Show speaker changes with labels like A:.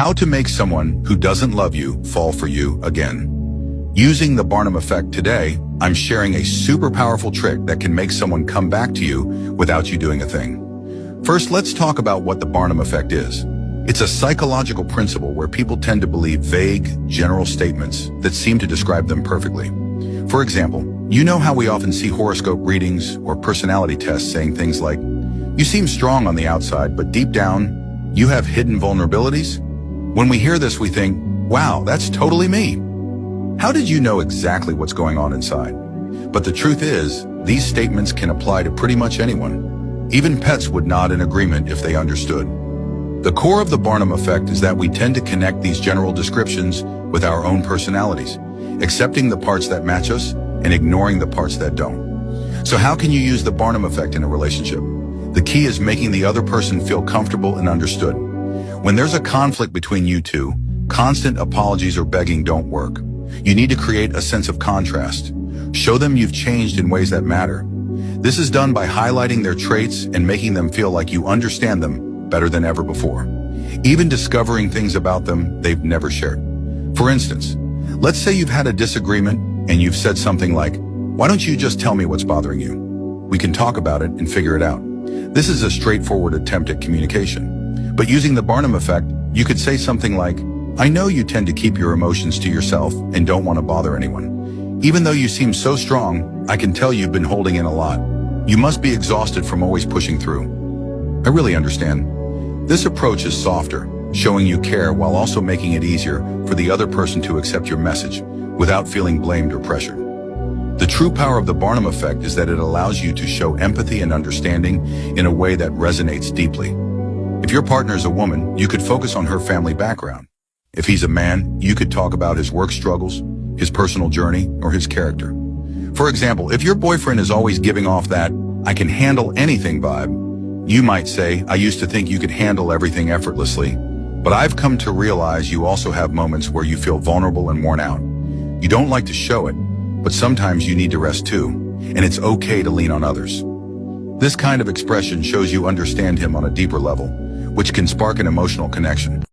A: How to make someone who doesn't love you fall for you again. Using the Barnum effect today, I'm sharing a super powerful trick that can make someone come back to you without you doing a thing. First, let's talk about what the Barnum effect is. It's a psychological principle where people tend to believe vague, general statements that seem to describe them perfectly. For example, you know how we often see horoscope readings or personality tests saying things like, "You seem strong on the outside, but deep down, you have hidden vulnerabilities?" When we hear this, we think, wow, that's totally me. How did you know exactly what's going on inside? But the truth is, these statements can apply to pretty much anyone. Even pets would nod in agreement if they understood. The core of the Barnum effect is that we tend to connect these general descriptions with our own personalities, accepting the parts that match us and ignoring the parts that don't. So how can you use the Barnum effect in a relationship? The key is making the other person feel comfortable and understood. When there's a conflict between you two, constant apologies or begging don't work. You need to create a sense of contrast. Show them you've changed in ways that matter. This is done by highlighting their traits and making them feel like you understand them better than ever before. Even discovering things about them they've never shared. For instance, let's say you've had a disagreement and you've said something like, "Why don't you just tell me what's bothering you? We can talk about it and figure it out." This is a straightforward attempt at communication. But using the Barnum effect, you could say something like, "I know you tend to keep your emotions to yourself and don't want to bother anyone. Even though you seem so strong, I can tell you've been holding in a lot. You must be exhausted from always pushing through. I really understand." This approach is softer, showing you care while also making it easier for the other person to accept your message without feeling blamed or pressured. The true power of the Barnum effect is that it allows you to show empathy and understanding in a way that resonates deeply. If your partner is a woman, you could focus on her family background. If he's a man, you could talk about his work struggles, his personal journey, or his character. For example, if your boyfriend is always giving off that "I can handle anything" vibe, you might say, "I used to think you could handle everything effortlessly, but I've come to realize you also have moments where you feel vulnerable and worn out. You don't like to show it, but sometimes you need to rest too, and it's okay to lean on others." This kind of expression shows you understand him on a deeper level, which can spark an emotional connection.